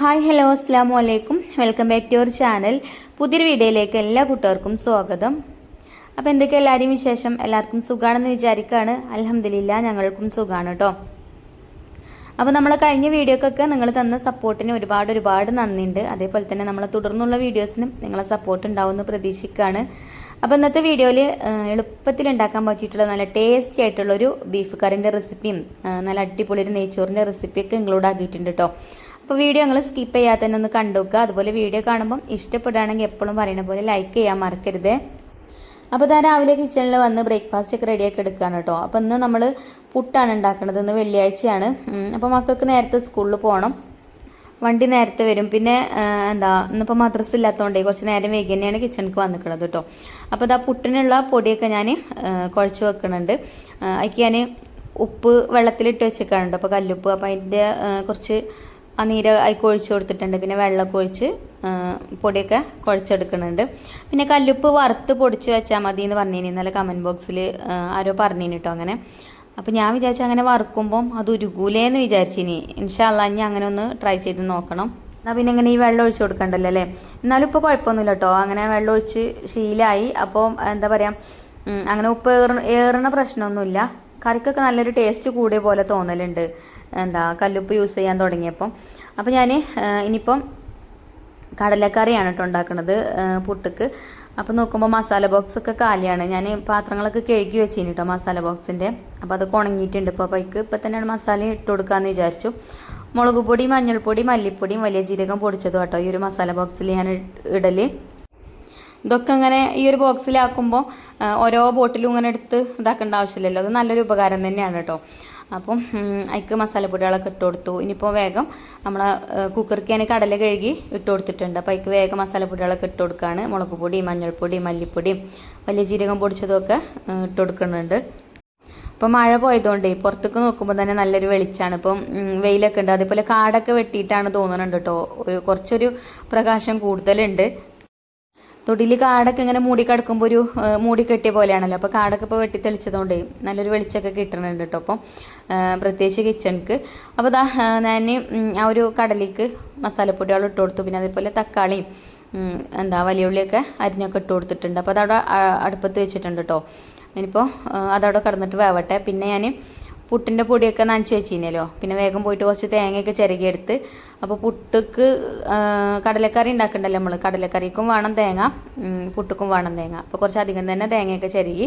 Hi hello അസ്സാം വലൈക്കും welcome back to your channel. പുതിയൊരു വീഡിയോയിലേക്ക് എല്ലാ കൂട്ടുകാർക്കും സ്വാഗതം. അപ്പോൾ എന്തൊക്കെ എല്ലാവരെയും വിശേഷം? എല്ലാവർക്കും സുഖമാണെന്ന് വിചാരിക്കുകയാണ്. അൽഹംദുലില്ലാ ഞങ്ങൾക്കും സുഖമാണ് കേട്ടോ. അപ്പോൾ നമ്മൾ കഴിഞ്ഞ വീഡിയോക്കൊക്കെ നിങ്ങൾ തന്ന സപ്പോർട്ടിന് ഒരുപാട് നന്ദിയുണ്ട്. അതേപോലെ തന്നെ നമ്മളെ തുടർന്നുള്ള വീഡിയോസിനും നിങ്ങളെ സപ്പോർട്ട് ഉണ്ടാവുമെന്ന് പ്രതീക്ഷിക്കുകയാണ്. അപ്പോൾ ഇന്നത്തെ വീഡിയോയിൽ എളുപ്പത്തിൽ ഉണ്ടാക്കാൻ പറ്റിയിട്ടുള്ള നല്ല ടേസ്റ്റി ആയിട്ടുള്ളൊരു ബീഫ് കറിൻ്റെ റെസിപ്പിയും നല്ല അടിപൊളി ഒരു നെയ്ച്ചോറിൻ്റെ റെസിപ്പിയൊക്കെ ഇൻക്ലൂഡ് ആക്കിയിട്ടുണ്ട് കേട്ടോ. അപ്പോൾ വീഡിയോ നിങ്ങൾ സ്കിപ്പ് ചെയ്യാതെ തന്നെ ഒന്ന് കണ്ടു നോക്കുക. അതുപോലെ വീഡിയോ കാണുമ്പം ഇഷ്ടപ്പെടുകയാണെങ്കിൽ എപ്പോഴും പറയുന്ന പോലെ ലൈക്ക് ചെയ്യാൻ മറക്കരുത്. അപ്പോൾ ഞാൻ രാവിലെ കിച്ചണിൽ വന്ന് ബ്രേക്ക്ഫാസ്റ്റ് ഒക്കെ റെഡിയാക്കി എടുക്കുകയാണ് കേട്ടോ. അപ്പോൾ ഇന്ന് നമ്മൾ പുട്ടാണ് ഉണ്ടാക്കുന്നത്. ഇന്ന് വെള്ളിയാഴ്ചയാണ്. അപ്പോൾ മക്കൾക്ക് നേരത്തെ സ്കൂളിൽ പോകണം, വണ്ടി നേരത്തെ വരും. പിന്നെ ഇന്നിപ്പോൾ മദ്രസ ഇല്ലാത്തതുകൊണ്ടേ കുറച്ച് നേരം വൈകി തന്നെയാണ് കിച്ചണിക്ക് വന്നിട്ടുള്ളത് കേട്ടോ. അപ്പോൾ ഇതാ പുട്ടിനുള്ള പൊടിയൊക്കെ ഞാൻ കുഴച്ച് വെക്കുന്നുണ്ട്. അതിക്ക് ഞാൻ ഉപ്പ് വെള്ളത്തിലിട്ട് വെച്ചേക്കാനുണ്ട്. അപ്പോൾ കല്ലുപ്പ്, അപ്പോൾ അതിൻ്റെ കുറച്ച് ആ നീര് അതിക്ക് ഒഴിച്ച് കൊടുത്തിട്ടുണ്ട്. പിന്നെ വെള്ളമൊക്കെ ഒഴിച്ച് പൊടിയൊക്കെ കുഴച്ചെടുക്കുന്നുണ്ട്. പിന്നെ കല്ലുപ്പ് വറുത്ത് പൊടിച്ച് വെച്ചാൽ മതി എന്ന് പറഞ്ഞിനി ഇന്നലെ കമൻറ്റ് ബോക്സിൽ ആരോ പറഞ്ഞിനി കേട്ടോ. അങ്ങനെ അപ്പോൾ ഞാൻ വിചാരിച്ചു അങ്ങനെ വറുക്കുമ്പം അത് ഉരുകൂലേന്ന് വിചാരിച്ചിനി. ഇൻഷാ അല്ലാഹ് ഇനി അങ്ങനെ ഒന്ന് ട്രൈ ചെയ്ത് നോക്കണം. എന്നാൽ പിന്നെ ഇങ്ങനെ ഈ വെള്ളം ഒഴിച്ച് കൊടുക്കണ്ടല്ലോ അല്ലേ. എന്നാലും ഇപ്പോൾ കുഴപ്പമൊന്നുമില്ല കേട്ടോ. അങ്ങനെ വെള്ളം ഒഴിച്ച് ശീലമായി. അപ്പോൾ എന്താ പറയുക, അങ്ങനെ ഉപ്പ് ഏറുന്ന പ്രശ്നമൊന്നുമില്ല. കറിക്കൊക്കെ നല്ലൊരു ടേസ്റ്റ് കൂടിയ പോലെ തോന്നലുണ്ട് കല്ലുപ്പ് യൂസ് ചെയ്യാൻ തുടങ്ങിയപ്പം. അപ്പോൾ ഞാൻ ഇനിയിപ്പം കടലക്കറിയാണ് കേട്ടോ ഉണ്ടാക്കുന്നത് പുട്ടുക്ക്. അപ്പോൾ നോക്കുമ്പോൾ മസാല ബോക്സൊക്കെ കാലിയാണ്. ഞാൻ പാത്രങ്ങളൊക്കെ കഴുകി വെച്ചിന് കേട്ടോ മസാല ബോക്സിൻ്റെ. അപ്പോൾ അത് ഉണങ്ങിയിട്ടുണ്ട്. ഇപ്പോൾ ബൈക്ക് ഇപ്പം തന്നെയാണ് മസാല ഇട്ട് കൊടുക്കാമെന്ന് വിചാരിച്ചു. മുളക് പൊടി, മഞ്ഞൾപ്പൊടി, മല്ലിപ്പൊടിയും വലിയ ജീരകം പൊടിച്ചതും കേട്ടോ ഈ ഒരു മസാല ബോക്സിൽ ഞാൻ ഇടൽ. ഇതൊക്കെ ഇങ്ങനെ ഈ ഒരു ബോക്സിലാക്കുമ്പോൾ ഓരോ ബോട്ടിലും ഇങ്ങനെ എടുത്ത് ഇതാക്കേണ്ട ആവശ്യമില്ലല്ലോ. അത് നല്ലൊരു ഉപകാരം തന്നെയാണ് കേട്ടോ. അപ്പം അതിക്ക് മസാലപ്പൊടികളൊക്കെ ഇട്ട് കൊടുത്തു. ഇനിയിപ്പോൾ വേഗം നമ്മൾ കുക്കർക്ക് ഞാൻ കടല കഴുകി ഇട്ട് കൊടുത്തിട്ടുണ്ട്. അപ്പോൾ അതിക്ക് വേഗം മസാലപ്പൊടികളൊക്കെ ഇട്ട് കൊടുക്കുകയാണ്. മുളക് പൊടി, മഞ്ഞൾപ്പൊടി, മല്ലിപ്പൊടിയും വലിയ ജീരകം പൊടിച്ചതൊക്കെ ഇട്ട് കൊടുക്കുന്നുണ്ട്. ഇപ്പം മഴ പോയതുകൊണ്ട് പുറത്തേക്ക് നോക്കുമ്പോൾ തന്നെ നല്ലൊരു വെളിച്ചമാണ്. ഇപ്പം വെയിലൊക്കെ ഉണ്ട്. അതേപോലെ കാടൊക്കെ വെട്ടിയിട്ടാണ് തോന്നുന്നുണ്ട് കേട്ടോ. കുറച്ചൊരു പ്രകാശം കൂടുതലുണ്ട്. തൊടിയിൽ കാടൊക്കെ ഇങ്ങനെ മൂടിക്കിടക്കുമ്പോൾ ഒരു മൂടി കെട്ടിയ പോലെയാണല്ലോ. അപ്പോൾ കാടൊക്കെ ഇപ്പോൾ വെട്ടി തെളിച്ചതുകൊണ്ട് നല്ലൊരു വെളിച്ചമൊക്കെ കിട്ടുന്നുണ്ട് കേട്ടോ. അപ്പം പ്രത്യേകിച്ച് കിച്ചണിക്ക്. അപ്പോൾ ഞാൻ ആ ഒരു കടലേക്ക് മസാലപ്പൊടികൾ ഇട്ട് കൊടുത്തു. പിന്നെ അതേപോലെ തക്കാളിയും വലിയ ഉള്ളിയൊക്കെ അരിഞ്ഞൊക്കെ ഇട്ട് കൊടുത്തിട്ടുണ്ട്. അപ്പോൾ അതവിടെ അടുപ്പത്ത് വെച്ചിട്ടുണ്ട് കേട്ടോ. ഇനിയിപ്പോൾ അതവിടെ കിടന്നിട്ട് വേവട്ടെ. പിന്നെ ഞാൻ പുട്ടിൻ്റെ പൊടിയൊക്കെ നനച്ച് വെച്ചിരുന്നല്ലോ. പിന്നെ വേഗം പോയിട്ട് കുറച്ച് തേങ്ങയൊക്കെ ചിരകിയെടുത്ത്. അപ്പോൾ പുട്ടുക്ക് കടലക്കറി ഉണ്ടാക്കണ്ടല്ലോ നമ്മൾ. കടലക്കറിക്കും വേണം തേങ്ങ, പുട്ടുക്കും വേണം തേങ്ങ. അപ്പോൾ കുറച്ച് അധികം തന്നെ തേങ്ങയൊക്കെ ചിരകി.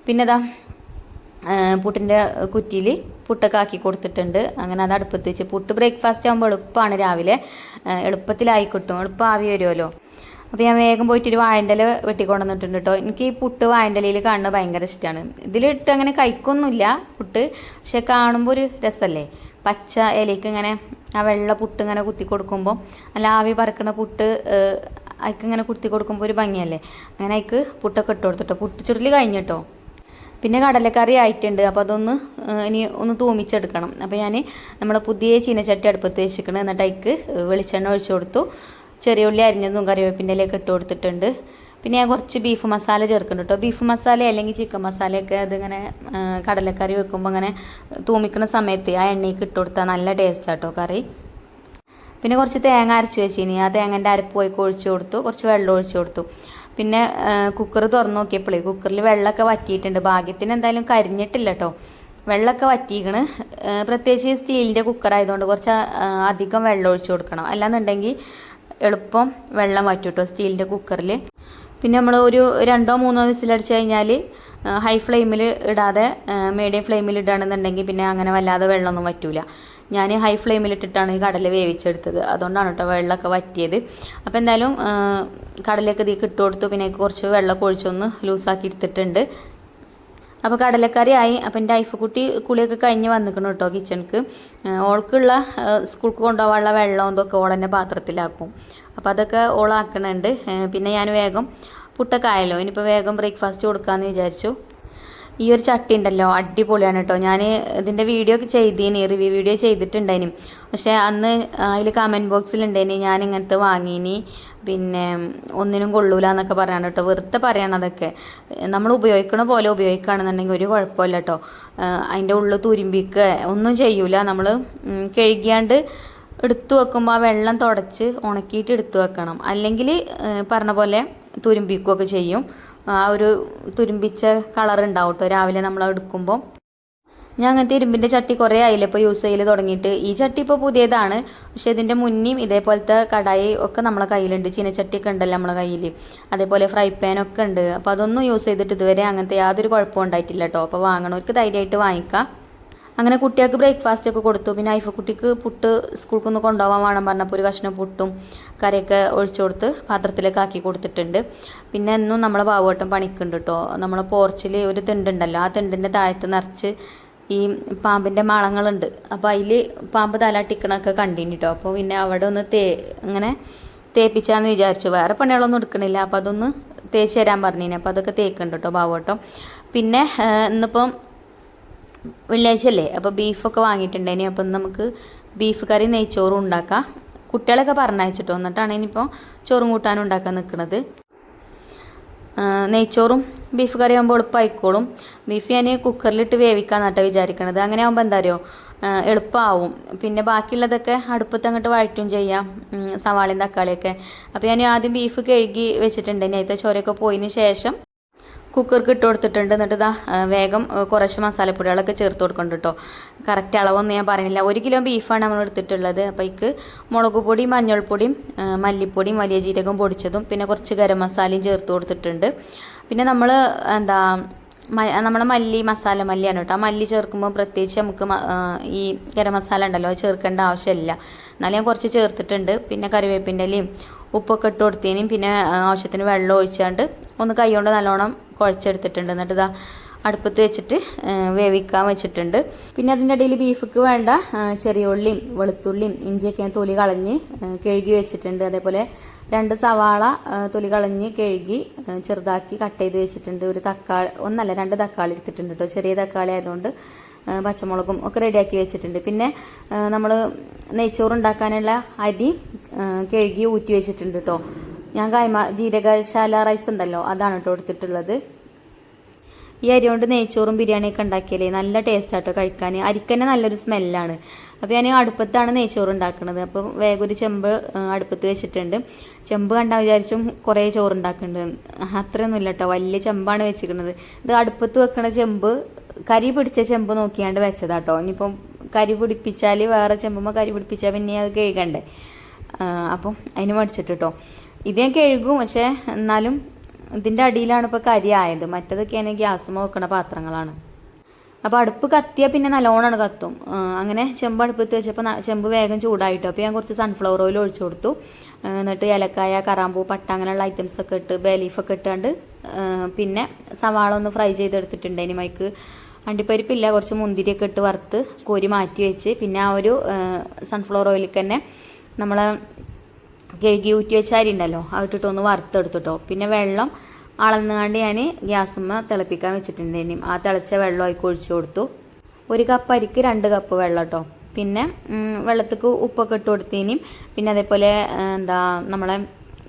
പിന്നെ പുട്ടിൻ്റെ കുറ്റിയിൽ പുട്ടൊക്കെ ആക്കി കൊടുത്തിട്ടുണ്ട്. അങ്ങനെ അത് അടുപ്പത്ത് വെച്ച് പുട്ട് ബ്രേക്ക്ഫാസ്റ്റ് ആകുമ്പോൾ എളുപ്പമാണ്. രാവിലെ എളുപ്പത്തിലായി കിട്ടും, എളുപ്പം ആവി വരുമല്ലോ. അപ്പോൾ ഞാൻ വേഗം പോയിട്ട് ഒരു വാഴൻ്റെ ഇല വെട്ടിക്കൊണ്ടുവന്നിട്ടുണ്ട് കേട്ടോ. എനിക്ക് ഈ പുട്ട് വാഴൻ്റെ ഇലയിൽ കാണുന്നത് ഭയങ്കര ഇഷ്ടമാണ്. ഇതിലിട്ട് അങ്ങനെ കഴിക്കൊന്നുമില്ല പുട്ട്, പക്ഷെ കാണുമ്പോൾ ഒരു രസമല്ലേ. പച്ച ഇലയ്ക്ക് ഇങ്ങനെ ആ വെള്ള പുട്ട് ഇങ്ങനെ കുത്തി കൊടുക്കുമ്പോൾ നല്ല ആവി പറക്കുന്ന പുട്ട് അതിക്ക് ഇങ്ങനെ കുത്തി കൊടുക്കുമ്പോൾ ഒരു ഭംഗിയല്ലേ. അങ്ങനെ അതിക്ക് പുട്ടൊക്കെ ഇട്ട് കൊടുത്തിട്ടോ. പുട്ട് ചുരുളി കഴിഞ്ഞിട്ടോ. പിന്നെ കടലക്കറി ആയിട്ടുണ്ട്. അപ്പോൾ അതൊന്ന് ഇനി ഒന്ന് തൂമിച്ചെടുക്കണം. അപ്പോൾ ഞാൻ നമ്മളെ പുതിയ ചീനച്ചട്ടി അടുപ്പത്ത് വെച്ചിരിക്കണം. എന്നിട്ട് അതിക്ക് വെളിച്ചെണ്ണ ഒഴിച്ചു കൊടുത്തു. ചെറിയ ഉള്ളി അരിഞ്ഞതും കറിവേപ്പിൻ്റെ ഇലയൊക്കെ ഇട്ട് കൊടുത്തിട്ടുണ്ട്. പിന്നെ ഞാൻ കുറച്ച് ബീഫ് മസാല ചേർക്കുന്നുണ്ട് കേട്ടോ. ബീഫ് മസാല അല്ലെങ്കിൽ ചിക്കൻ മസാലയൊക്കെ അതിങ്ങനെ കടലക്കറി വെക്കുമ്പോൾ അങ്ങനെ തൂമിക്കുന്ന സമയത്ത് ആ എണ്ണയ്ക്ക് ഇട്ട് കൊടുത്താൽ നല്ല ടേസ്റ്റാണ് കേട്ടോ കറി. പിന്നെ കുറച്ച് തേങ്ങ അരച്ച് വെച്ചിനി. ആ തേങ്ങൻ്റെ അരപ്പ് പോയി ഒഴിച്ച് കൊടുത്തു. കുറച്ച് വെള്ളം ഒഴിച്ച് കൊടുത്തു. പിന്നെ കുക്കർ തുറന്ന് നോക്കിയപ്പോഴേ കുക്കറിൽ വെള്ളമൊക്കെ വറ്റിയിട്ടുണ്ട്. ഭാഗ്യത്തിന് എന്തായാലും കരിഞ്ഞിട്ടില്ല കേട്ടോ. വെള്ളമൊക്കെ വറ്റിക്കണ്. പ്രത്യേകിച്ച് സ്റ്റീലിൻ്റെ കുക്കറായതുകൊണ്ട് കുറച്ച് അധികം വെള്ളം ഒഴിച്ച് കൊടുക്കണം. അല്ലാന്നുണ്ടെങ്കിൽ എളുപ്പം വെള്ളം വറ്റും കേട്ടോ സ്റ്റീലിൻ്റെ കുക്കറിൽ. പിന്നെ നമ്മൾ ഒരു 2-3 വിസിലടിച്ച് കഴിഞ്ഞാൽ ഹൈ ഫ്ലെയിമിൽ ഇടാതെ മീഡിയം ഫ്ലെയിമിൽ ഇടുകയാണെന്നുണ്ടെങ്കിൽ പിന്നെ അങ്ങനെ വല്ലാതെ വെള്ളമൊന്നും വറ്റൂല. ഞാൻ ഹൈ ഫ്ലെയിമിലിട്ടിട്ടാണ് ഈ കടല വേവിച്ചെടുത്തത്. അതുകൊണ്ടാണ് കേട്ടോ വെള്ളമൊക്കെ വറ്റിയത്. അപ്പോൾ എന്തായാലും കടലയൊക്കെ ഇതിലേക്ക് ഇട്ട് കൊടുത്തു. പിന്നെ കുറച്ച് വെള്ളമൊക്കെ ഒഴിച്ചൊന്ന് ലൂസാക്കി എടുത്തിട്ടുണ്ട്. അപ്പോൾ കടലക്കറി ആയി. അപ്പം എൻ്റെ ഐഫക്കുട്ടി കുളിയൊക്കെ കഴിഞ്ഞ് വന്നിക്കണം കേട്ടോ കിച്ചണിക്ക്. ഓൾക്കുള്ള സ്കൂൾക്ക് കൊണ്ടുപോകാനുള്ള വെള്ളം ഇതൊക്കെ ഓളെന്നെ പാത്രത്തിലാക്കും. അപ്പോൾ അതൊക്കെ ഓളാക്കണുണ്ട്. പിന്നെ ഞാൻ വേഗം പുട്ടൊക്കെ ആയല്ലോ, ഇനിയിപ്പോൾ വേഗം ബ്രേക്ക്ഫാസ്റ്റ് കൊടുക്കാമെന്ന് വിചാരിച്ചു. ഈ ഒരു ചട്ടി ഉണ്ടല്ലോ അടിപൊളിയാണ് കേട്ടോ. ഞാൻ ഇതിൻ്റെ വീഡിയോ ചെയ്തീനി, റിവ്യൂ വീഡിയോ ചെയ്തിട്ടുണ്ടായിനി. പക്ഷേ അന്ന് അതിൽ കമൻറ്റ് ബോക്സിലുണ്ടായിനി ഞാൻ ഇങ്ങനത്തെ വാങ്ങീനി, പിന്നെ ഒന്നിനും കൊള്ളൂല എന്നൊക്കെ പറയാൻ കേട്ടോ. വെറുതെ പറയാൻ അതൊക്കെ. നമ്മൾ ഉപയോഗിക്കണ പോലെ ഉപയോഗിക്കുകയാണെന്നുണ്ടെങ്കിൽ ഒരു കുഴപ്പമില്ല കേട്ടോ. അതിൻ്റെ ഉള്ളിൽ തുരുമ്പിക്കുക ഒന്നും ചെയ്യൂല. നമ്മൾ കഴുകിയാണ്ട് എടുത്തു വെക്കുമ്പോൾ ആ വെള്ളം തുടച്ച് ഉണക്കിയിട്ട് എടുത്തു വെക്കണം. അല്ലെങ്കിൽ പറഞ്ഞ പോലെ തുരുമ്പിക്കുകയൊക്കെ ചെയ്യും. ആ ഒരു തുരുമ്പിച്ച കളർ ഉണ്ടാവും കേട്ടോ രാവിലെ നമ്മൾ എടുക്കുമ്പോൾ. ഞാൻ അങ്ങനത്തെ ഇരുമ്പിൻ്റെ ചട്ടി കുറേ ആയില്ല ഇപ്പോൾ യൂസ് ചെയ്യൽ തുടങ്ങിയിട്ട്. ഈ ചട്ടി ഇപ്പോൾ പുതിയതാണ്, പക്ഷേ ഇതിൻ്റെ മുന്നേയും ഇതേപോലത്തെ കടായി ഒക്കെ നമ്മളെ കയ്യിലുണ്ട്. ചീനച്ചട്ടിയൊക്കെ ഉണ്ടല്ലോ നമ്മളെ കയ്യിൽ, അതേപോലെ ഫ്രൈ പാനൊക്കെ ഉണ്ട്. അപ്പോൾ അതൊന്നും യൂസ് ചെയ്തിട്ട് ഇതുവരെ അങ്ങനത്തെ യാതൊരു കുഴപ്പവും ഉണ്ടായിട്ടില്ല കേട്ടോ. അപ്പോൾ വാങ്ങണവർക്ക് ധൈര്യമായിട്ട് വാങ്ങിക്കാം. അങ്ങനെ കുട്ടികൾക്ക് ബ്രേക്ക്ഫാസ്റ്റ് ഒക്കെ കൊടുത്തു. പിന്നെ കുട്ടിക്ക് പുട്ട് സ്കൂൾക്ക് ഒന്ന് കൊണ്ടുപോകാൻ വേണം പറഞ്ഞപ്പോൾ ഒരു കഷ്ണം പുട്ടും കറിയൊക്കെ ഒഴിച്ചു കൊടുത്ത് പാത്രത്തിലേക്ക് ആക്കി കൊടുത്തിട്ടുണ്ട്. പിന്നെ എന്നും നമ്മളെ ബാബുവേട്ടൻ പണിക്കുണ്ട് കേട്ടോ. നമ്മളെ പോർച്ചിൽ ഒരു തിണ്ടുണ്ടല്ലോ, ആ തിണ്ടിൻ്റെ താഴത്ത് നിറച്ച് ഈ പാമ്പിൻ്റെ മാളങ്ങളുണ്ട്. അപ്പോൾ അതിൽ പാമ്പ് തലാട്ടിക്കണൊക്കെ കണ്ടിന് കേട്ടോ. അപ്പോൾ പിന്നെ അവിടെ ഒന്ന് ഇങ്ങനെ തേപ്പിച്ചാന്ന് വിചാരിച്ചു. വേറെ പണികളൊന്നും എടുക്കണില്ല, അപ്പോൾ അതൊന്ന് തേച്ച് തരാൻ പറഞ്ഞിന്. അപ്പോൾ അതൊക്കെ തേക്കുന്നുണ്ട് കേട്ടോ ബാബുവേട്ടൻ. പിന്നെ ഇന്നിപ്പം വെള്ളിയാഴ്ച അല്ലേ, അപ്പോൾ ബീഫൊക്കെ വാങ്ങിയിട്ടുണ്ടേനി. അപ്പം നമുക്ക് ബീഫ് കറി നെയ്ച്ചോറും ഉണ്ടാക്കാം. കുട്ടികളൊക്കെ പറഞ്ഞയച്ചിട്ടോ, എന്നിട്ടാണ് ഇനിയിപ്പോൾ ചോറും കൂട്ടാനും ഉണ്ടാക്കാൻ നിൽക്കുന്നത്. നെയ്ച്ചോറും ബീഫ് കറി ആകുമ്പോൾ എളുപ്പമായിക്കോളും. ബീഫ് ഞാൻ കുക്കറിലിട്ട് വേവിക്കാന്നാട്ടോ വിചാരിക്കണത്. അങ്ങനെ ആകുമ്പോൾ എന്താ അറിയോ, എളുപ്പമാവും. പിന്നെ ബാക്കിയുള്ളതൊക്കെ അടുപ്പത്ത് അങ്ങോട്ട് വഴറ്റും ചെയ്യാം, സവാളയും തക്കാളിയൊക്കെ. അപ്പോൾ ഞാൻ ആദ്യം ബീഫ് കഴുകി വെച്ചിട്ടുണ്ട്. അതിനകത്തെ ചോരയൊക്കെ പോയതിന് ശേഷം കുക്കർക്ക് ഇട്ട് കൊടുത്തിട്ടുണ്ട്. എന്നിട്ട് ഇതാ വേഗം കുറച്ച് മസാലപ്പൊടികളൊക്കെ ചേർത്ത് കൊടുക്കുന്നുണ്ട് കേട്ടോ. കറക്റ്റ് അളവൊന്നും ഞാൻ പറയുന്നില്ല. 1 കിലോ ബീഫാണ് നമ്മൾ എടുത്തിട്ടുള്ളത്. അപ്പോൾ ഇതിക്ക് മുളക് പൊടിയും മഞ്ഞൾപ്പൊടിയും മല്ലിപ്പൊടിയും വലിയ ജീരകം പൊടിച്ചതും പിന്നെ കുറച്ച് ഗരം മസാലയും ചേർത്ത് കൊടുത്തിട്ടുണ്ട്. പിന്നെ നമ്മൾ നമ്മളെ മസാല മല്ലിയാണ് കേട്ടോ. ആ മല്ലി ചേർക്കുമ്പോൾ പ്രത്യേകിച്ച് നമുക്ക് ഈ ഗരം മസാല ഉണ്ടല്ലോ അത് ചേർക്കേണ്ട ആവശ്യമില്ല. എന്നാലും ഞാൻ കുറച്ച് ചേർത്തിട്ടുണ്ട്. പിന്നെ കറിവേപ്പിൻ്റെ ഇലയും ഉപ്പൊക്കെ ഇട്ട് കൊടുത്തതിനും പിന്നെ ആവശ്യത്തിന് വെള്ളം ഒഴിച്ചാണ്ട് ഒന്ന് കൈ കൊണ്ട് നല്ലോണം കുഴച്ചെടുത്തിട്ടുണ്ട്. എന്നിട്ട് ഇതാ അടുപ്പത്ത് വെച്ചിട്ട് വേവിക്കാൻ വെച്ചിട്ടുണ്ട്. പിന്നെ അതിൻ്റെ ഇടയിൽ ബീഫിക്ക് വേണ്ട ചെറിയ ഉള്ളിയും വെളുത്തുള്ളിയും ഇഞ്ചിയൊക്കെ ഞാൻ തൊലി കളഞ്ഞ് കഴുകി വെച്ചിട്ടുണ്ട്. അതേപോലെ 2 സവാള തൊലി കളഞ്ഞ് കഴുകി ചെറുതാക്കി കട്ട് ചെയ്ത് വെച്ചിട്ടുണ്ട്. 2 തക്കാളി എടുത്തിട്ടുണ്ട് കേട്ടോ. ചെറിയ തക്കാളി ആയതുകൊണ്ട് പച്ചമുളകും ഒക്കെ റെഡിയാക്കി വെച്ചിട്ടുണ്ട്. പിന്നെ നമ്മൾ നെയ്ച്ചോറുണ്ടാക്കാനുള്ള അരി കഴുകി ഊറ്റി വെച്ചിട്ടുണ്ട് കേട്ടോ. ഞാൻ ജീരകശാല റൈസ് ഉണ്ടല്ലോ അതാണ് കേട്ടോ എടുത്തിട്ടുള്ളത്. ഈ അരി കൊണ്ട് നെയ്ച്ചോറും ബിരിയാണിയൊക്കെ ഉണ്ടാക്കിയാലേ നല്ല ടേസ്റ്റാട്ടോ കഴിക്കാൻ. അരിക്കന്നെ നല്ലൊരു സ്മെല്ലാണ്. അപ്പോൾ ഞാൻ അടുപ്പത്താണ് നെയ്ച്ചോറ് ഉണ്ടാക്കുന്നത്. അപ്പോൾ വേഗം ഒരു ചെമ്പ് അടുപ്പത്ത് വെച്ചിട്ടുണ്ട്. ചെമ്പ് കണ്ടാൽ വിചാരിച്ചും കുറേ ചോറ് ഉണ്ടാക്കുന്നുണ്ട്. അത്രയൊന്നുമില്ല കേട്ടോ, വലിയ ചെമ്പാണ് വെച്ചിരിക്കുന്നത്. ഇത് അടുപ്പത്ത് വെക്കണ ചെമ്പ് കരി പിടിച്ച ചെമ്പ് നോക്കിയാണ്ട് വെച്ചതാട്ടോ. ഇനിയിപ്പം കരി പിടിപ്പിച്ചാൽ വേറെ ചെമ്പുമ്പോൾ കരി പിടിപ്പിച്ചാൽ പിന്നെ അത് കഴുകണ്ടേ, അപ്പം അതിന് മടിച്ചിട്ട് കേട്ടോ. ഇത് ഞാൻ കഴുകും, പക്ഷേ എന്നാലും ഇതിൻ്റെ അടിയിലാണ് ഇപ്പോൾ കരി ആയത്. മറ്റതൊക്കെയാണ് ഗ്യാസുമ്മ വെക്കണ പാത്രങ്ങളാണ്. അപ്പോൾ അടുപ്പ് കത്തിയാൽ പിന്നെ നല്ലോണമാണ് കത്തും. അങ്ങനെ ചെമ്പ് അടുപ്പത്ത് വെച്ചപ്പോൾ ചെമ്പ് വേഗം ചൂടായിട്ടോ. അപ്പോൾ ഞാൻ കുറച്ച് സൺഫ്ലവർ ഓയിൽ ഒഴിച്ചു കൊടുത്തു. എന്നിട്ട് ഏലക്കായ, കറാമ്പൂ, പട്ട അങ്ങനെയുള്ള ഐറ്റംസൊക്കെ ഇട്ട് ബേ ലീഫൊക്കെ ഇട്ടാണ്ട് പിന്നെ സവാള ഒന്ന് ഫ്രൈ ചെയ്തെടുത്തിട്ടുണ്ട്. ഇനി മൈക്ക് അണ്ടിപ്പരിപ്പില്ല, കുറച്ച് മുന്തിരിയൊക്കെ ഇട്ട് വറുത്ത് കോരി മാറ്റി വെച്ച് പിന്നെ ആ ഒരു സൺഫ്ലവർ ഓയിലിൽ തന്നെ നമ്മളെ കഴുകി ഊറ്റി വെച്ച അരി ഉണ്ടല്ലോ അതിട്ടിട്ടൊന്ന് വറുത്തെടുത്തിട്ടോ. പിന്നെ വെള്ളം അളന്നുകൊണ്ട് ഞാൻ ഗ്യാസുമ്മ തിളപ്പിക്കാൻ വെച്ചിട്ടുണ്ട്. ഇനിയും ആ തിളച്ച വെള്ളം അതിൽ ഒഴിച്ചു കൊടുത്തു. 1 കപ്പ് അരിക്ക് 2 കപ്പ് വെള്ളം കേട്ടോ. പിന്നെ വെള്ളത്തേക്ക് ഉപ്പൊക്കെ ഇട്ട് കൊടുത്തതിനും പിന്നെ അതേപോലെ നമ്മളെ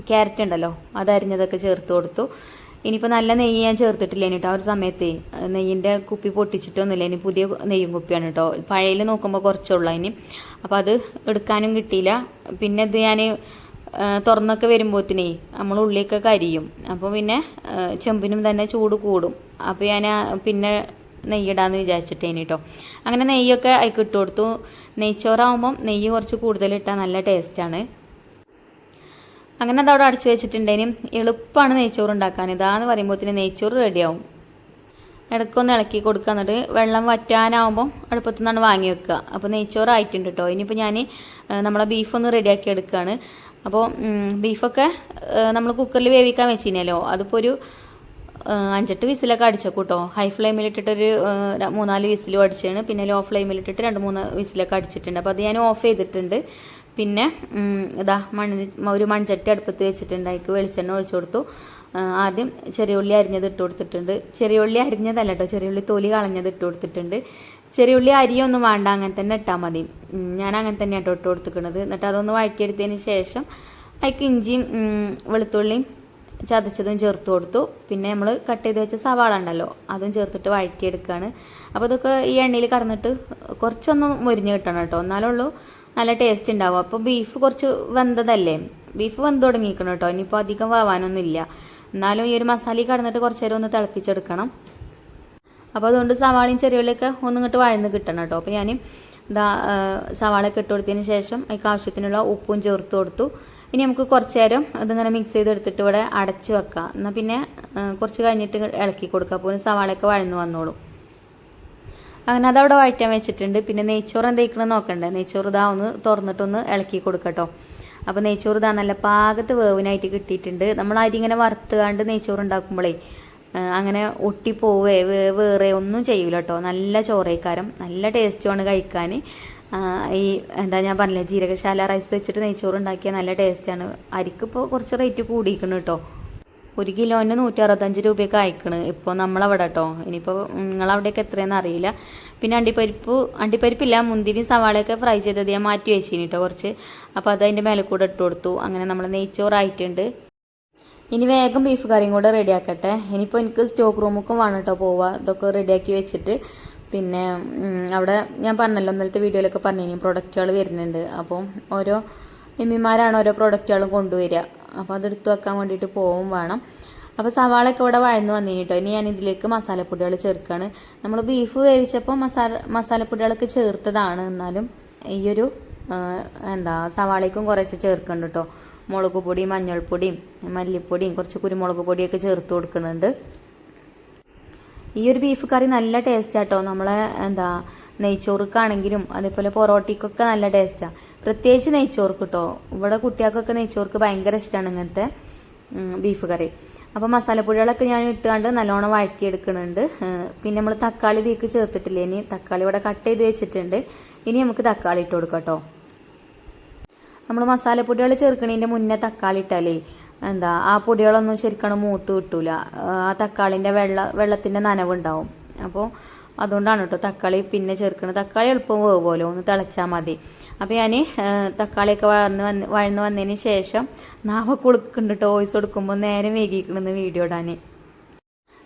ക്യാരറ്റ് ഉണ്ടല്ലോ അതരിഞ്ഞതൊക്കെ ചേർത്ത് കൊടുത്തു. ഇനിയിപ്പോൾ നല്ല നെയ്യ് ഞാൻ ചേർത്തിട്ടില്ല കേട്ടോ. ആ ഒരു സമയത്ത് നെയ്യിൻ്റെ കുപ്പി പൊട്ടിച്ചിട്ടൊന്നുമില്ല. ഇനി പുതിയ നെയ്യും കുപ്പിയാണ് കേട്ടോ. പഴയിൽ നോക്കുമ്പോൾ കുറച്ചുള്ളൂ ഇനി. അപ്പോൾ അത് എടുക്കാനും കിട്ടിയില്ല. പിന്നെ ഇത് ഞാൻ തുറന്നൊക്കെ വരുമ്പോഴത്തേനേ നമ്മൾ ഉള്ളിയൊക്കെ കരിയും. അപ്പോൾ പിന്നെ ചെമ്പിനും തന്നെ ചൂട് കൂടും. അപ്പോൾ ഞാൻ പിന്നെ നെയ്യിടാന്ന് വിചാരിച്ചിട്ടേന് കേട്ടോ. അങ്ങനെ നെയ്യൊക്കെ അതിൽ ഇട്ട് കൊടുത്തു. നെയ്ച്ചോറാകുമ്പം നെയ്യ് കുറച്ച് കൂടുതലിട്ടാൽ നല്ല ടേസ്റ്റാണ്. അങ്ങനെ അതവിടെ അടച്ചു വെച്ചിട്ടുണ്ടേനും എളുപ്പമാണ് നെയ്ച്ചോറ് ഉണ്ടാക്കാൻ. ഇതാന്ന് പറയുമ്പോഴത്തേന് നെയ്ച്ചോറ് റെഡിയാവും. ഇടയ്ക്കൊന്ന് ഇളക്കി കൊടുക്കുക. എന്നിട്ട് വെള്ളം വറ്റാനാവുമ്പം അടുപ്പത്തു നിന്നാണ് വാങ്ങി വെക്കുക. അപ്പോൾ നെയ്ച്ചോറ് ആയിട്ടുണ്ട് കേട്ടോ. ഇനിയിപ്പോൾ ഞാൻ നമ്മളെ ബീഫൊന്ന് റെഡിയാക്കി എടുക്കുകയാണ്. അപ്പോൾ ബീഫൊക്കെ നമ്മൾ കുക്കറിൽ വേവിക്കാൻ വെച്ചിനല്ലോ അതിപ്പോൾ ഒരു 5-8 വിസിലൊക്കെ അടിച്ചേക്കും കേട്ടോ. ഹൈ ഫ്ലെയിമിലിട്ടിട്ടൊരു 3-4 വിസിലും അടിച്ചാണ്. പിന്നെ ലോ ഫ്ലെയിമിലിട്ടിട്ട് 2-3 വിസിലൊക്കെ അടിച്ചിട്ടുണ്ട്. അപ്പോൾ അത് ഞാൻ ഓഫ് ചെയ്തിട്ടുണ്ട്. പിന്നെ ഇതാ ഒരു മൺചട്ടി അടുപ്പത്ത് വെച്ചിട്ടുണ്ട്. അതിലേക്ക് വെളിച്ചെണ്ണ ഒഴിച്ചു കൊടുത്തു. ആദ്യം ചെറിയ ഉള്ളി അരിഞ്ഞത് ഇട്ട് കൊടുത്തിട്ടുണ്ട്. ചെറിയ ഉള്ളി അരിഞ്ഞതല്ല കേട്ടോ, ചെറിയ ഉള്ളി തൊലി കളഞ്ഞത് ഇട്ട് കൊടുത്തിട്ടുണ്ട്. ചെറിയ ഉള്ളി അരിയൊന്നും വേണ്ട, അങ്ങനെ തന്നെ ഇട്ടാൽ മതി. ഞാൻ അങ്ങനെ തന്നെയാണ് കേട്ടോ ഇട്ട് കൊടുത്തിരിക്കുന്നത്. എന്നിട്ട് അതൊന്ന് വഴറ്റിയെടുത്തതിന് ശേഷം അതിലേക്ക് ഇഞ്ചിയും വെളുത്തുള്ളിയും ചതച്ചതും ചേർത്ത് കൊടുത്തു. പിന്നെ നമ്മൾ കട്ട് ചെയ്ത് വെച്ച സവാള ഉണ്ടല്ലോ അതും ചേർത്തിട്ട് വഴറ്റിയെടുക്കുകയാണ്. അപ്പോൾ ഇതൊക്കെ ഈ എണ്ണയിൽ കടന്നിട്ട് കുറച്ചൊന്ന് മുരിഞ്ഞ് കിട്ടണം കേട്ടോ, എന്നാലുള്ളൂ നല്ല ടേസ്റ്റ് ഉണ്ടാവും. അപ്പോൾ ബീഫ് കുറച്ച് വെന്തതല്ലേ, ബീഫ് വെന്ത് തുടങ്ങിയിരിക്കണം കേട്ടോ. ഇനിയിപ്പോൾ അധികം വേവാനൊന്നുമില്ല. എന്നാലും ഈ ഒരു മസാല കടന്നിട്ട് കുറച്ച് നേരം ഒന്ന് തിളപ്പിച്ചെടുക്കണം. അപ്പോൾ അതുകൊണ്ട് സവാളയും ചെറിയുള്ളിയൊക്കെ ഒന്നിങ്ങോട്ട് വഴന്ന് കിട്ടണം കേട്ടോ. അപ്പോൾ ഞാൻ സവാളയൊക്കെ ഇട്ട് കൊടുത്തതിന് ശേഷം അതിന് ആവശ്യത്തിനുള്ള ഉപ്പും ചേർത്ത് കൊടുത്തു. ഇനി നമുക്ക് കുറച്ച് നേരം അതിങ്ങനെ മിക്സ് ചെയ്തെടുത്തിട്ട് ഇവിടെ അടച്ച് വെക്കാം. എന്നാൽ പിന്നെ കുറച്ച് കഴിഞ്ഞിട്ട് ഇളക്കി കൊടുക്കുക. അപ്പോൾ സവാളയൊക്കെ വഴന്ന് വന്നോളും. അങ്ങനെ അതവിടെ വഴറ്റാൻ വെച്ചിട്ടുണ്ട്. പിന്നെ നെയ്ച്ചോറ് എന്തെങ്കിലും നോക്കണ്ടേ. നെയ്ച്ചോറ് ഇതാ ഒന്ന് തുറന്നിട്ടൊന്ന് ഇളക്കി കൊടുക്കട്ടോ. അപ്പോൾ നെയ്ച്ചോറ് ഇതാ നല്ല പാകത്ത് വേവിനായിട്ട് കിട്ടിയിട്ടുണ്ട്. നമ്മൾ അരി ഇങ്ങനെ വറുത്തുകാണ്ട് നെയ്ച്ചോറ് ഉണ്ടാക്കുമ്പോഴേ അങ്ങനെ ഒട്ടിപ്പോവേ വേറെ ഒന്നും ചെയ്യൂല കേട്ടോ. നല്ല ചോറേക്കാരം, നല്ല ടേസ്റ്റുമാണ് കഴിക്കാൻ. ഈ എന്താ ഞാൻ പറഞ്ഞില്ലേ, ജീരകശാല റൈസ് വെച്ചിട്ട് നെയ്ച്ചോറ് ഉണ്ടാക്കിയാൽ നല്ല ടേസ്റ്റാണ്. അരിക്കിപ്പോൾ കുറച്ച് റേറ്റ് കൂടിയിരിക്കണം കേട്ടോ. 1 കിലോന് 165 രൂപയൊക്കെ അയക്കണ് ഇപ്പോൾ നമ്മളവിടെ കേട്ടോ. ഇനിയിപ്പോൾ നിങ്ങളവിടെയൊക്കെ എത്രയെന്ന് അറിയില്ല. പിന്നെ അണ്ടിപ്പരിപ്പില്ല, മുന്തിരി സവാളയൊക്കെ ഫ്രൈ ചെയ്തത് ഞാൻ മാറ്റി വെച്ചിന് കേട്ടോ കുറച്ച്. അപ്പോൾ അത് അതിൻ്റെ മേലെ കൂടെ ഇട്ട് കൊടുത്തു. അങ്ങനെ നമ്മൾ നെയ്ച്ചോറായിട്ടുണ്ട്. ഇനി വേഗം ബീഫ് കറിയും കൂടെ റെഡിയാക്കട്ടെ. ഇനിയിപ്പോൾ എനിക്ക് സ്റ്റോക്ക് റൂമുക്കും വേണം കേട്ടോ പോവുക. ഇതൊക്കെ റെഡിയാക്കി വെച്ചിട്ട് പിന്നെ അവിടെ ഞാൻ പറഞ്ഞല്ലോ ഇന്നലത്തെ വീഡിയോയിലൊക്കെ പറഞ്ഞു പ്രൊഡക്റ്റുകൾ വരുന്നുണ്ട്. അപ്പോൾ ഓരോ എമ്മിമാരാണ് ഓരോ പ്രൊഡക്റ്റുകളും കൊണ്ടുവരിക. അപ്പോൾ അതെടുത്ത് വെക്കാൻ വേണ്ടിയിട്ട് പോവും വേണം. അപ്പോൾ സവാളയൊക്കെ ഇവിടെ വഴന്ന് വന്നിന് കേട്ടോ. ഇനി ഞാൻ ഇതിലേക്ക് മസാലപ്പൊടികൾ ചേർക്കുകയാണ്. നമ്മൾ ബീഫ് വേവിച്ചപ്പോൾ മസാലപ്പൊടികളൊക്കെ ചേർത്തതാണ്. എന്നാലും ഈയൊരു സവാളയ്ക്കും കുറേശ്ശെ ചേർക്കുന്നുണ്ട് കേട്ടോ. മുളക് പൊടി, മഞ്ഞൾപ്പൊടിയും മല്ലിപ്പൊടിയും കുറച്ച് കുരുമുളക് പൊടിയൊക്കെ ചേർത്ത് കൊടുക്കുന്നുണ്ട്. ഈ ഒരു ബീഫ് കറി നല്ല ടേസ്റ്റാട്ടോ. നമ്മളെ നെയ്ച്ചോറുക്കാണെങ്കിലും അതേപോലെ പൊറോട്ടയ്ക്കൊക്കെ നല്ല ടേസ്റ്റാണ്. പ്രത്യേകിച്ച് നെയ്ച്ചോർക്ക് കേട്ടോ. ഇവിടെ കുട്ടികൾക്കൊക്കെ നെയ്ച്ചോർക്ക് ഭയങ്കര ഇഷ്ടമാണ് ഇങ്ങനത്തെ ബീഫ് കറി. അപ്പോൾ മസാലപ്പൊടികളൊക്കെ ഞാൻ ഇട്ടുകൊണ്ട് നല്ലോണം വഴറ്റിയെടുക്കുന്നുണ്ട്. പിന്നെ നമ്മൾ തക്കാളി ഇതിലേക്ക് ചേർത്തിട്ടില്ലേ. ഇനി തക്കാളി ഇവിടെ കട്ട് ചെയ്ത് വെച്ചിട്ടുണ്ട്. ഇനി നമുക്ക് തക്കാളി ഇട്ട് കൊടുക്കാം കേട്ടോ. നമ്മൾ മസാലപ്പൊടികൾ ചേർക്കണതിൻ്റെ മുന്നേ തക്കാളി ഇട്ടാലേ ആ പൊടികളൊന്നും ശരിക്കും മൂത്ത് കിട്ടൂല. ആ തക്കാളിൻ്റെ വെള്ളത്തിൻ്റെ നനവുണ്ടാവും. അപ്പോൾ അതുകൊണ്ടാണ് കേട്ടോ തക്കാളി പിന്നെ ചേർക്കുന്നത്. തക്കാളി എളുപ്പം വേവുമല്ലോ, ഒന്ന് തിളച്ചാൽ മതി. അപ്പോൾ ഞാൻ തക്കാളിയൊക്കെ വഴന്ന് വന്നതിന് ശേഷം നാവൊക്കെ കൊടുക്കുന്നുണ്ട് കേട്ടോ. വോയിസ് കൊടുക്കുമ്പോൾ നേരം വൈകിക്കണമെന്ന് വീഡിയോ ഇടാൻ.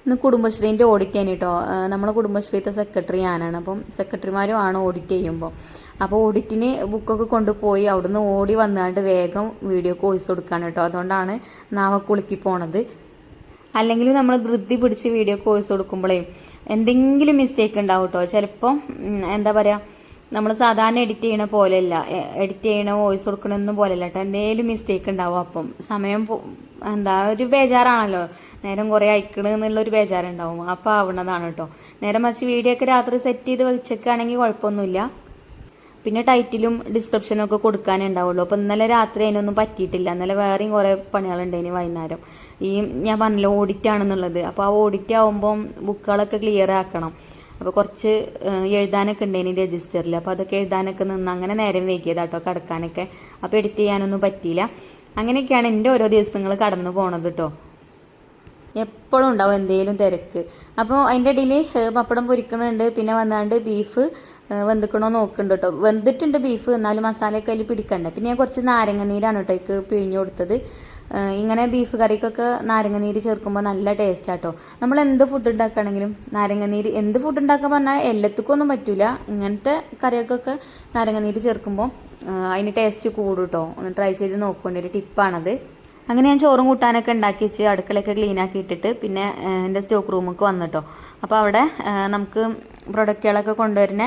ഇന്ന് കുടുംബശ്രീൻ്റെ ഓഡിറ്റ് ചെയ്യാൻ കേട്ടോ. നമ്മളെ കുടുംബശ്രീത്തെ സെക്രട്ടറി ഞാനാണ്. അപ്പം സെക്രട്ടറിമാരും ആണ് ഓഡിറ്റ് ചെയ്യുമ്പോൾ. അപ്പോൾ ഓഡിറ്റിന് ബുക്കൊക്കെ കൊണ്ടുപോയി അവിടുന്ന് ഓടി വന്നാണ്ട് വേഗം വീഡിയോക്ക് വോയിസ് കൊടുക്കുകയാണ് കേട്ടോ. അതുകൊണ്ടാണ് നാവക്കുളുക്കി പോണത്. അല്ലെങ്കിൽ നമ്മൾ ധൃതി പിടിച്ച് വീഡിയോക്ക് വോയിസ് കൊടുക്കുമ്പോഴേ എന്തെങ്കിലും മിസ്റ്റേക്ക് ഉണ്ടാവും കേട്ടോ. ചിലപ്പോൾ എന്താ പറയുക, നമ്മൾ സാധാരണ എഡിറ്റ് ചെയ്യണ പോലെയല്ല, എഡിറ്റ് ചെയ്യണ വോയിസ് കൊടുക്കണമെന്നും പോലെയല്ല കേട്ടോ. എന്തെങ്കിലും മിസ്റ്റേക്ക് ഉണ്ടാവും. അപ്പം സമയം ഒരു ബേജാറാണല്ലോ, നേരം കുറേ അയക്കണമെന്നുള്ളൊരു ബേജാറുണ്ടാവും. അപ്പോൾ ആവണതാണ് കേട്ടോ. നേരെ മറിച്ച് വീഡിയോ ഒക്കെ രാത്രി സെറ്റ് ചെയ്ത് വെച്ചേക്കാണെങ്കിൽ കുഴപ്പമൊന്നുമില്ല. പിന്നെ ടൈറ്റിലും ഡിസ്ക്രിപ്ഷനും ഒക്കെ കൊടുക്കാനുണ്ടാവുള്ളൂ. അപ്പോൾ ഇന്നലെ രാത്രി അതിനൊന്നും പറ്റിയിട്ടില്ല. ഇന്നലെ വേറെയും കുറേ പണികളുണ്ടായിന് വൈകുന്നേരം. ഞാൻ പറഞ്ഞല്ലോ ഓഡിറ്റ് ആണെന്നുള്ളത്. അപ്പോൾ ആ ഓഡിറ്റ് ആകുമ്പം ബുക്കുകളൊക്കെ ക്ലിയർ ആക്കണം. അപ്പോൾ കുറച്ച് എഴുതാനൊക്കെ ഉണ്ടായിന് രജിസ്റ്ററിൽ. അപ്പോൾ അതൊക്കെ എഴുതാനൊക്കെ നിന്ന് അങ്ങനെ നേരം വൈകിയതാട്ടോ കിടക്കാനൊക്കെ. അപ്പോൾ എഡിറ്റ് ചെയ്യാനൊന്നും പറ്റിയില്ല. അങ്ങനെയൊക്കെയാണ് എൻ്റെ ഓരോ ദിവസങ്ങൾ കടന്നു പോണത് കേട്ടോ. എപ്പോഴും ഉണ്ടാവും എന്തെങ്കിലും തിരക്ക്. അപ്പോൾ അതിൻ്റെ ഇടയിൽ പപ്പടം പൊരിക്കണുണ്ട്. പിന്നെ വന്നാണ്ട് ബീഫ് വെന്തിക്കണോ നോക്കുന്നുണ്ട് കേട്ടോ. വെന്തിട്ടുണ്ട് ബീഫ്, എന്നാലും മസാലയൊക്കെ അതിൽ പിടിക്കണ്ടേ. പിന്നെ ഞാൻ കുറച്ച് നാരങ്ങ നീരാണ് കേട്ടോ എനിക്ക് പിഴിഞ്ഞു കൊടുത്തത്. ഇങ്ങനെ ബീഫ് കറിക്കൊക്കെ നാരങ്ങ നീര് ചേർക്കുമ്പോൾ നല്ല ടേസ്റ്റാട്ടോ. നമ്മൾ എന്ത് ഫുഡ് ഉണ്ടാക്കുകയാണെങ്കിലും നാരങ്ങ നീര്, എന്ത് ഫുഡ് ഉണ്ടാക്കാൻ പറഞ്ഞാൽ എല്ലാത്തിക്കൊന്നും പറ്റില്ല. ഇങ്ങനത്തെ കറികൾക്കൊക്കെ നാരങ്ങ നീര് ചേർക്കുമ്പോൾ അതിന് ടേസ്റ്റ് കൂടും കേട്ടോ. ഒന്ന് ട്രൈ ചെയ്ത് നോക്കേണ്ട ഒരു ടിപ്പാണത്. അങ്ങനെ ഞാൻ ചോറും കൂട്ടാനൊക്കെ ഉണ്ടാക്കി വെച്ച് അടുക്കളയൊക്കെ ക്ലീനാക്കി ഇട്ടിട്ട് പിന്നെ എൻ്റെ സ്റ്റോക്ക് റൂമൊക്കെ വന്നിട്ടോ. അപ്പോൾ അവിടെ നമുക്ക് പ്രൊഡക്റ്റുകളൊക്കെ കൊണ്ടുവരുന്ന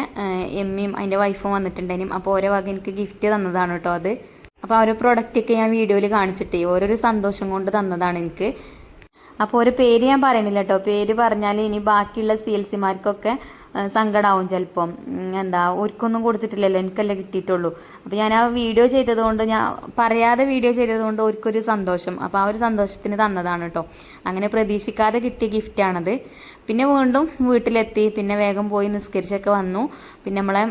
എമ്മിയും അതിൻ്റെ വൈഫും വന്നിട്ടുണ്ടെങ്കിലും അപ്പോൾ ഓരോ വക എനിക്ക് ഗിഫ്റ്റ് തന്നതാണ് കേട്ടോ അത്. അപ്പോൾ ഓരോ പ്രൊഡക്റ്റൊക്കെ ഞാൻ വീഡിയോയിൽ കാണിച്ചിട്ടേ ഓരോരു സന്തോഷം കൊണ്ട് തന്നതാണ് എനിക്ക്. അപ്പോൾ ഒരു പേര് ഞാൻ പറയണില്ല കേട്ടോ. പേര് പറഞ്ഞാൽ ഇനി ബാക്കിയുള്ള CLC-മാർക്കൊക്കെ സങ്കടമാവും ചിലപ്പം. ഒരിക്കൊന്നും കൊടുത്തിട്ടില്ലല്ലോ, എനിക്കല്ലേ കിട്ടിയിട്ടുള്ളൂ. അപ്പോൾ ഞാൻ ആ വീഡിയോ ചെയ്തതുകൊണ്ട്, ഞാൻ പറയാതെ വീഡിയോ ചെയ്തതുകൊണ്ട് ഒരിക്കൊരു സന്തോഷം. അപ്പോൾ ആ ഒരു സന്തോഷത്തിന് തന്നതാണ് കേട്ടോ. അങ്ങനെ പ്രതീക്ഷിക്കാതെ കിട്ടിയ ഗിഫ്റ്റാണത്. പിന്നെ വീണ്ടും വീട്ടിലെത്തി. പിന്നെ വേഗം പോയി നിസ്കരിച്ചൊക്കെ വന്നു. പിന്നെ നമ്മളെ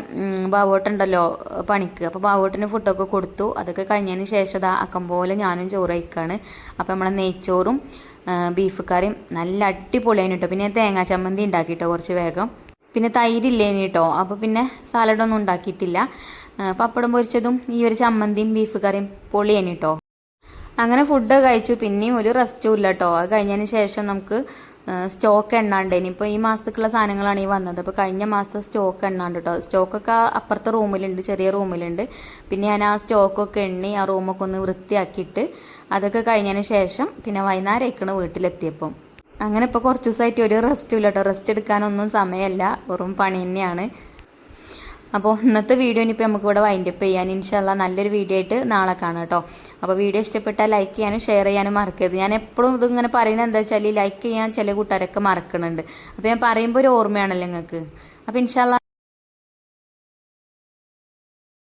ബാവോട്ടുണ്ടല്ലോ പണിക്ക്. അപ്പോൾ ബാവോട്ടിന് ഫുഡൊക്കെ കൊടുത്തു. അതൊക്കെ കഴിഞ്ഞതിന് ശേഷം അക്കം പോലെ ഞാനും ചോറ് കഴിക്കുകയാണ്. അപ്പോൾ നമ്മളെ നെയ്ച്ചോറും ബീഫ് കറിയും നല്ല അടിപൊളിയായിന് കേട്ടോ. പിന്നെ തേങ്ങാ ചമ്മന്തി ഉണ്ടാക്കിയിട്ടോ കുറച്ച് വേഗം. പിന്നെ തൈരില്ലേനി കേട്ടോ. അപ്പോൾ പിന്നെ സാലഡൊന്നും ഉണ്ടാക്കിയിട്ടില്ല. പപ്പടം പൊരിച്ചതും ഈ ഒരു ചമ്മന്തിയും ബീഫ് കറിയും പൊളിയേനി കേട്ടോ. അങ്ങനെ ഫുഡ് കഴിച്ചു. പിന്നെയും ഒരു റെസ്റ്റും ഇല്ല കേട്ടോ. അത് കഴിഞ്ഞതിന് ശേഷം നമുക്ക് സ്റ്റോക്ക് എണ്ണാണ്ട് ഇനിയിപ്പോൾ ഈ മാസത്തേക്കുള്ള സാധനങ്ങളാണ് ഈ വന്നത്. അപ്പോൾ കഴിഞ്ഞ മാസത്തെ സ്റ്റോക്ക് എണ്ണാണ്ട് കേട്ടോ. സ്റ്റോക്കൊക്കെ അപ്പുറത്തെ റൂമിലുണ്ട്, ചെറിയ റൂമിലുണ്ട്. പിന്നെ ഞാൻ ആ സ്റ്റോക്കൊക്കെ എണ്ണി ആ റൂമൊക്കെ ഒന്ന് വൃത്തിയാക്കിയിട്ട് അതൊക്കെ കഴിഞ്ഞതിന് ശേഷം പിന്നെ വൈകുന്നേരം ആയിക്കണ് വീട്ടിലെത്തിയപ്പം. അങ്ങനെ ഇപ്പോൾ കുറച്ച് ദിവസമായിട്ട് ഒരു റെസ്റ്റും ഇല്ല കേട്ടോ. റെസ്റ്റ് എടുക്കാനൊന്നും സമയമല്ല, വെറും പണി തന്നെയാണ്. അപ്പോൾ ഇന്നത്തെ വീഡിയോ ഇനിയിപ്പോൾ നമുക്ക് ഇവിടെ വൈൻഡപ്പ് ചെയ്യാൻ. ഇൻഷാല്ലാ നല്ലൊരു വീഡിയോ ആയിട്ട് നാളെ കാണാം കേട്ടോ. അപ്പോൾ വീഡിയോ ഇഷ്ടപ്പെട്ടാൽ ലൈക്ക് ചെയ്യാനും ഷെയർ ചെയ്യാനും മറക്കരുത്. ഞാൻ എപ്പോഴും ഇതിങ്ങനെ പറയുന്നത് എന്താ വെച്ചാൽ ലൈക്ക് ചെയ്യാൻ ചില കൂട്ടുകാരൊക്കെ മറക്കുന്നുണ്ട്. അപ്പോൾ ഞാൻ പറയുമ്പോൾ ഒരു ഓർമ്മയാണല്ലോ നിങ്ങൾക്ക്. അപ്പോൾ ഇൻഷാല്ലാ